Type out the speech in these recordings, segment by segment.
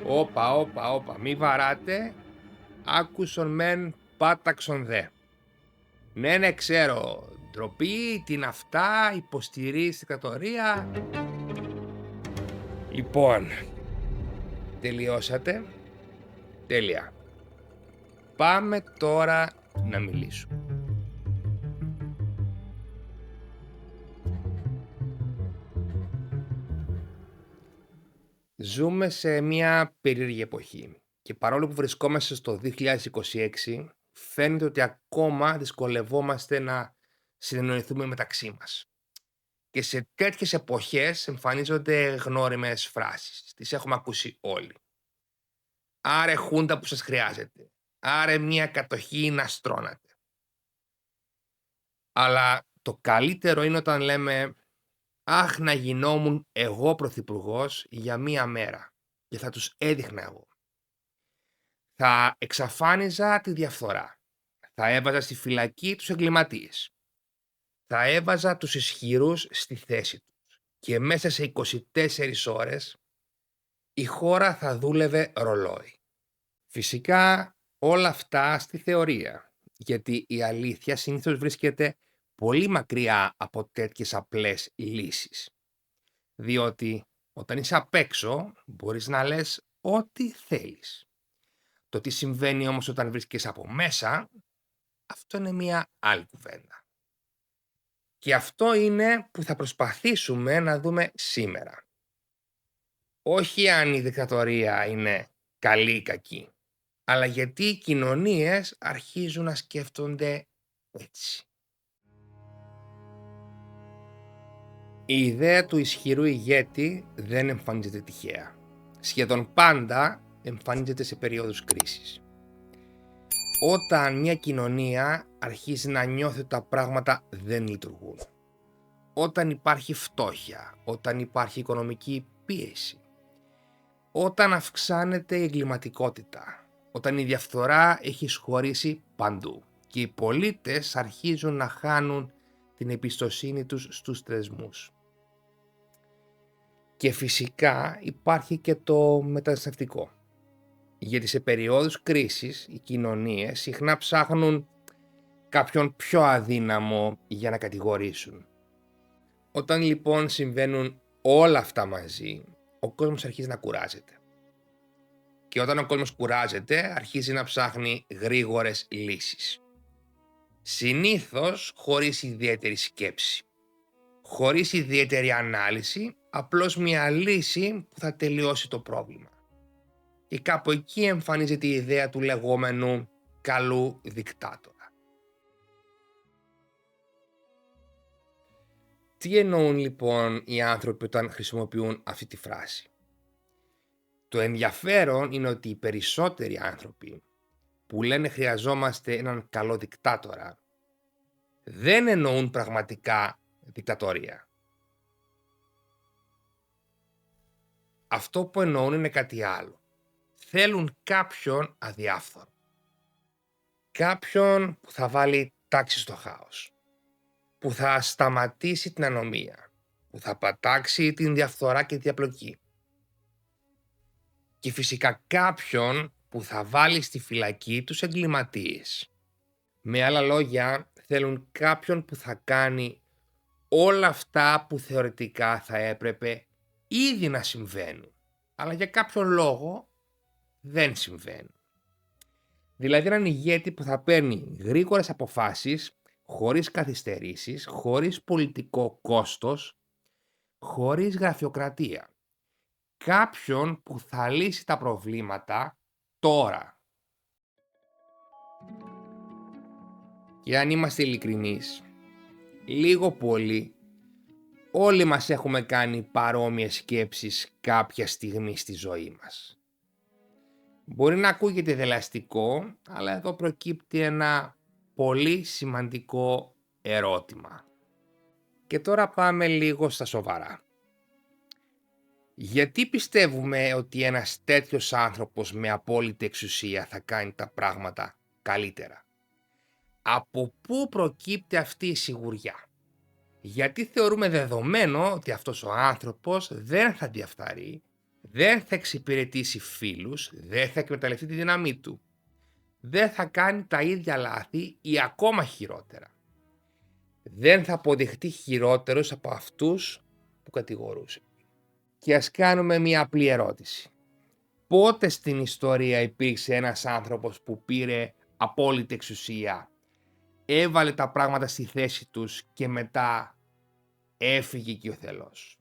Όπα, μη βαράτε, άκουσον μεν πάταξον δε. Ναι, ξέρω, ντροπή, τι είναι αυτά, υποστηρίζει δικτατορία. Λοιπόν, τελειώσατε, τέλεια. Πάμε τώρα να μιλήσουμε. Ζούμε σε μια περίεργη εποχή και παρόλο που βρισκόμαστε στο 2026, φαίνεται ότι ακόμα δυσκολευόμαστε να συνεννοηθούμε μεταξύ μας. Και σε τέτοιες εποχές εμφανίζονται γνώριμες φράσεις. Τις έχουμε ακούσει όλοι. Άρε χούντα που σας χρειάζεται. Άρε μια κατοχή να στρώνατε. Αλλά το καλύτερο είναι όταν λέμε «Αχ, να γινόμουν εγώ πρωθυπουργός για μία μέρα και θα τους έδειχνα εγώ». Θα εξαφάνιζα τη διαφθορά. Θα έβαζα στη φυλακή τους εγκληματίες. Θα έβαζα τους ισχυρούς στη θέση τους. Και μέσα σε 24 ώρες η χώρα θα δούλευε ρολόι. Φυσικά όλα αυτά στη θεωρία, γιατί η αλήθεια συνήθως βρίσκεται πολύ μακριά από τέτοιες απλές λύσεις. Διότι όταν είσαι απ' έξω μπορείς να λες ό,τι θέλεις. Το τι συμβαίνει όμως όταν βρίσκεσαι από μέσα, αυτό είναι μια άλλη κουβέντα. Και αυτό είναι που θα προσπαθήσουμε να δούμε σήμερα. Όχι αν η δικτατορία είναι καλή ή κακή, αλλά γιατί οι κοινωνίες αρχίζουν να σκέφτονται έτσι. Η ιδέα του ισχυρού ηγέτη δεν εμφανίζεται τυχαία. Σχεδόν πάντα εμφανίζεται σε περίοδους κρίσης. Όταν μια κοινωνία αρχίζει να νιώθει ότι τα πράγματα δεν λειτουργούν. Όταν υπάρχει φτώχεια, όταν υπάρχει οικονομική πίεση. Όταν αυξάνεται η εγκληματικότητα, όταν η διαφθορά έχει εισχωρήσει παντού και οι πολίτες αρχίζουν να χάνουν την εμπιστοσύνη τους στους θεσμούς. Και φυσικά υπάρχει και το μεταναστευτικό. Γιατί σε περιόδους κρίσης οι κοινωνίες συχνά ψάχνουν κάποιον πιο αδύναμο για να κατηγορήσουν. Όταν λοιπόν συμβαίνουν όλα αυτά μαζί, ο κόσμος αρχίζει να κουράζεται. Και όταν ο κόσμος κουράζεται, αρχίζει να ψάχνει γρήγορες λύσεις. Συνήθως χωρίς ιδιαίτερη σκέψη. Χωρίς ιδιαίτερη ανάλυση, απλώς μια λύση που θα τελειώσει το πρόβλημα. Και κάπου εκεί εμφανίζεται η ιδέα του λεγόμενου καλού δικτάτορα. Τι εννοούν λοιπόν οι άνθρωποι όταν χρησιμοποιούν αυτή τη φράση? Το ενδιαφέρον είναι ότι οι περισσότεροι άνθρωποι που λένε χρειαζόμαστε έναν καλό δικτάτορα δεν εννοούν πραγματικά δικτατορία. Αυτό που εννοούν είναι κάτι άλλο. Θέλουν κάποιον αδιάφθορο. Κάποιον που θα βάλει τάξη στο χάος. Που θα σταματήσει την ανομία. Που θα πατάξει την διαφθορά και τη διαπλοκή. Και φυσικά κάποιον που θα βάλει στη φυλακή τους εγκληματίες. Με άλλα λόγια, θέλουν κάποιον που θα κάνει όλα αυτά που θεωρητικά θα έπρεπε ήδη να συμβαίνουν, αλλά για κάποιον λόγο δεν συμβαίνουν. Δηλαδή έναν ηγέτη που θα παίρνει γρήγορες αποφάσεις, χωρίς καθυστερήσεις, χωρίς πολιτικό κόστος, χωρίς γραφειοκρατία. Κάποιον που θα λύσει τα προβλήματα τώρα. Και αν είμαστε ειλικρινείς, λίγο πολύ όλοι μας έχουμε κάνει παρόμοιες σκέψεις κάποια στιγμή στη ζωή μας. Μπορεί να ακούγεται δελαστικό, αλλά εδώ προκύπτει ένα πολύ σημαντικό ερώτημα. Και τώρα πάμε λίγο στα σοβαρά. Γιατί πιστεύουμε ότι ένας τέτοιος άνθρωπος με απόλυτη εξουσία θα κάνει τα πράγματα καλύτερα? Από πού προκύπτει αυτή η σιγουριά? Γιατί θεωρούμε δεδομένο ότι αυτός ο άνθρωπος δεν θα διαφθαρεί, δεν θα εξυπηρετήσει φίλους, δεν θα εκμεταλλευτεί τη δύναμή του. Δεν θα κάνει τα ίδια λάθη ή ακόμα χειρότερα. Δεν θα αποδειχτεί χειρότερος από αυτούς που κατηγορούσε. Και ας κάνουμε μια απλή ερώτηση. Πότε στην ιστορία υπήρξε ένας άνθρωπος που πήρε απόλυτη εξουσία, έβαλε τα πράγματα στη θέση τους και μετά έφυγε οικειοθελώς?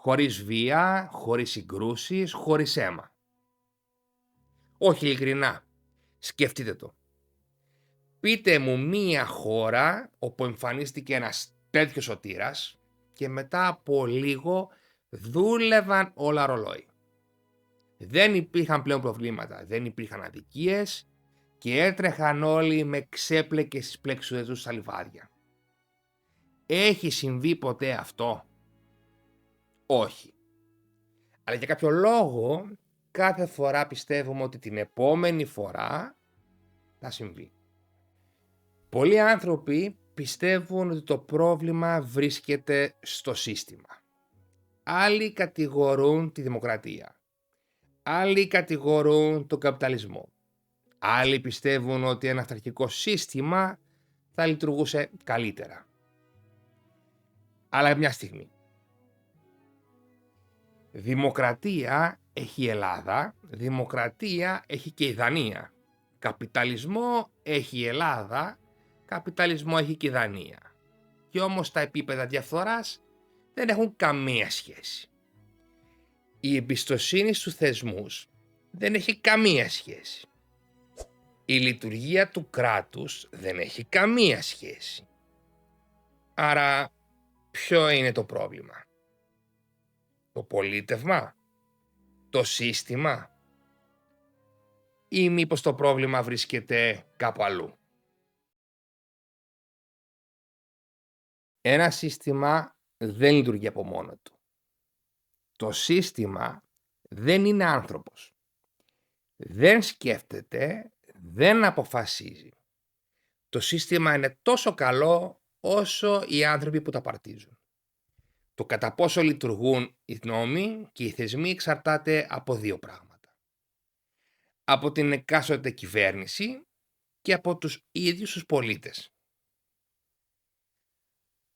Χωρίς βία, χωρίς συγκρούσεις, χωρίς αίμα. Όχι, ειλικρινά. Σκεφτείτε το. Πείτε μου μία χώρα όπου εμφανίστηκε ένας τέτοιος σωτήρας και μετά από λίγο δούλευαν όλα ρολόι. Δεν υπήρχαν πλέον προβλήματα, δεν υπήρχαν αδικίες και έτρεχαν όλοι με ξέπλεκες στις πλεξούδες τους στα λιβάδια. Έχει συμβεί ποτέ αυτό? Όχι. Αλλά για κάποιο λόγο κάθε φορά πιστεύουμε ότι την επόμενη φορά θα συμβεί. Πολλοί άνθρωποι πιστεύουν ότι το πρόβλημα βρίσκεται στο σύστημα. Άλλοι κατηγορούν τη δημοκρατία. Άλλοι κατηγορούν τον καπιταλισμό. Άλλοι πιστεύουν ότι ένα αυταρχικό σύστημα θα λειτουργούσε καλύτερα. Αλλά μια στιγμή. Δημοκρατία έχει η Ελλάδα, δημοκρατία έχει και η Δανία. Καπιταλισμό έχει η Ελλάδα, καπιταλισμό έχει και η Δανία. Και όμως τα επίπεδα διαφθοράς δεν έχουν καμία σχέση. Η εμπιστοσύνη στους θεσμούς δεν έχει καμία σχέση. Η λειτουργία του κράτους δεν έχει καμία σχέση. Άρα ποιο είναι το πρόβλημα? Το πολίτευμα? Το σύστημα? Ή μήπως το πρόβλημα βρίσκεται κάπου αλλού? Ένα σύστημα δεν λειτουργεί από μόνο του. Το σύστημα δεν είναι άνθρωπος. Δεν σκέφτεται, δεν αποφασίζει. Το σύστημα είναι τόσο καλό όσο οι άνθρωποι που τα παρτίζουν. Το κατά πόσο λειτουργούν οι νόμοι και οι θεσμοί εξαρτάται από δύο πράγματα. Από την εκάστοτε κυβέρνηση και από τους ίδιους τους πολίτες.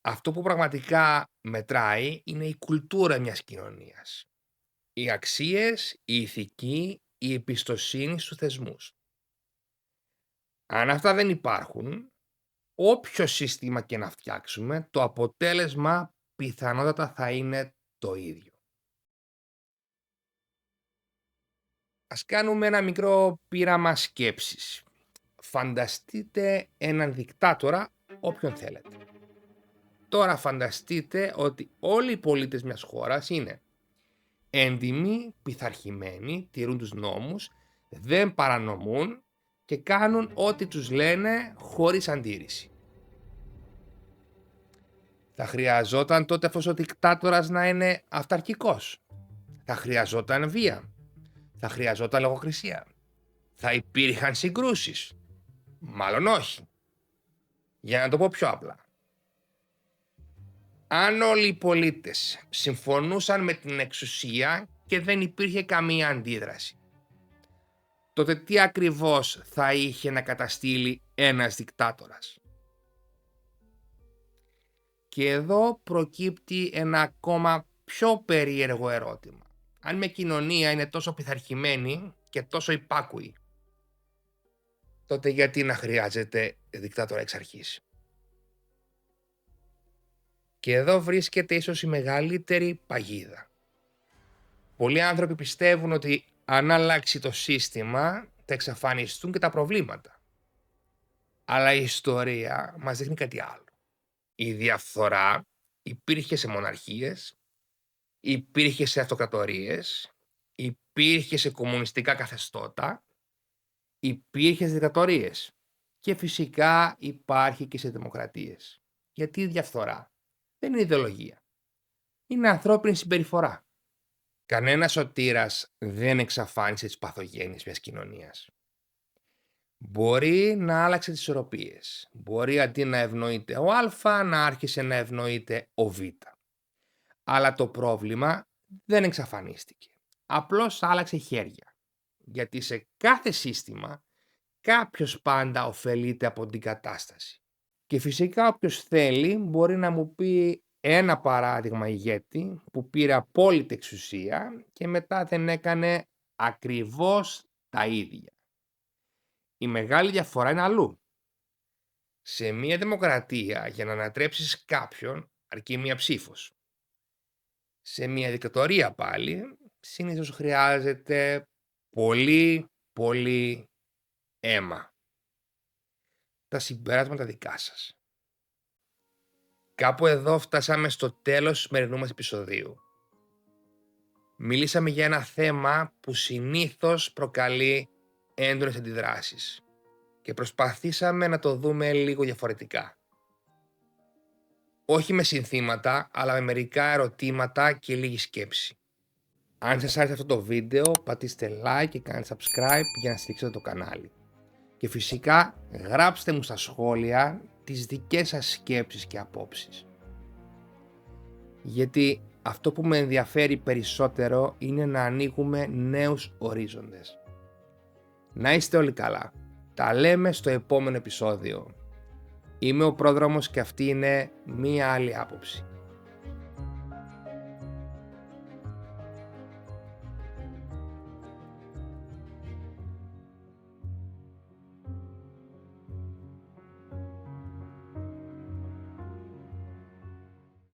Αυτό που πραγματικά μετράει είναι η κουλτούρα μιας κοινωνίας. Οι αξίες, η ηθική, η εμπιστοσύνη στους θεσμούς. Αν αυτά δεν υπάρχουν, όποιο σύστημα και να φτιάξουμε, το αποτέλεσμα πιθανότατα θα είναι το ίδιο. Ας κάνουμε ένα μικρό πείραμα σκέψης. Φανταστείτε έναν δικτάτορα, όποιον θέλετε. Τώρα φανταστείτε ότι όλοι οι πολίτες μιας χώρας είναι έντιμοι, πειθαρχημένοι, τηρούν τους νόμους, δεν παρανομούν και κάνουν ό,τι τους λένε χωρίς αντίρρηση. Θα χρειαζόταν τότε αυτός ο δικτάτορας να είναι αυταρχικός? Θα χρειαζόταν βία? Θα χρειαζόταν λογοκρισία? Θα υπήρχαν συγκρούσεις? Μάλλον όχι. Για να το πω πιο απλά. Αν όλοι οι πολίτες συμφωνούσαν με την εξουσία και δεν υπήρχε καμία αντίδραση, τότε τι ακριβώς θα είχε να καταστήλει ένας δικτάτορας? Και εδώ προκύπτει ένα ακόμα πιο περίεργο ερώτημα. Αν μια κοινωνία είναι τόσο πειθαρχημένη και τόσο υπάκουη, τότε γιατί να χρειάζεται δικτάτορα εξ αρχής? Και εδώ βρίσκεται ίσως η μεγαλύτερη παγίδα. Πολλοί άνθρωποι πιστεύουν ότι αν αλλάξει το σύστημα θα εξαφανιστούν και τα προβλήματα. Αλλά η ιστορία μας δείχνει κάτι άλλο. Η διαφθορά υπήρχε σε μοναρχίες, υπήρχε σε αυτοκρατορίες, υπήρχε σε κομμουνιστικά καθεστώτα, υπήρχε σε δικτατορίες και φυσικά υπάρχει και σε δημοκρατίες. Γιατί η διαφθορά δεν είναι ιδεολογία. Είναι ανθρώπινη συμπεριφορά. Κανένας σωτήρας δεν εξαφάνισε τις παθογένειες μιας κοινωνίας. Μπορεί να άλλαξε τις ισορροπίες. Μπορεί αντί να ευνοείται ο Α, να άρχισε να ευνοείται ο Β. Αλλά το πρόβλημα δεν εξαφανίστηκε. απλώς άλλαξε χέρια. Γιατί σε κάθε σύστημα κάποιος πάντα ωφελείται από την κατάσταση. Και φυσικά όποιος θέλει μπορεί να μου πει ένα παράδειγμα ηγέτη που πήρε απόλυτη εξουσία και μετά δεν έκανε ακριβώς τα ίδια. Η μεγάλη διαφορά είναι αλλού. Σε μια δημοκρατία για να ανατρέψεις κάποιον αρκεί μία ψήφος. Σε μια δικτατορία πάλι συνήθως χρειάζεται πολύ αίμα. Τα συμπεράσματα δικά σας. Κάπου εδώ φτάσαμε στο τέλος του σημερινού μας επεισοδίου. Μιλήσαμε για ένα θέμα που συνήθως προκαλεί έντονες αντιδράσεις και προσπαθήσαμε να το δούμε λίγο διαφορετικά. Όχι με συνθήματα, αλλά με μερικά ερωτήματα και λίγη σκέψη. Αν σας άρεσε αυτό το βίντεο, πατήστε like και κάντε subscribe για να στηρίξετε το κανάλι. Και φυσικά γράψτε μου στα σχόλια τις δικές σας σκέψεις και απόψεις. Γιατί αυτό που με ενδιαφέρει περισσότερο είναι να ανοίγουμε νέους ορίζοντες. Να είστε όλοι καλά. Τα λέμε στο επόμενο επεισόδιο. Είμαι ο Πρόδρομος και αυτή είναι μία άλλη άποψη.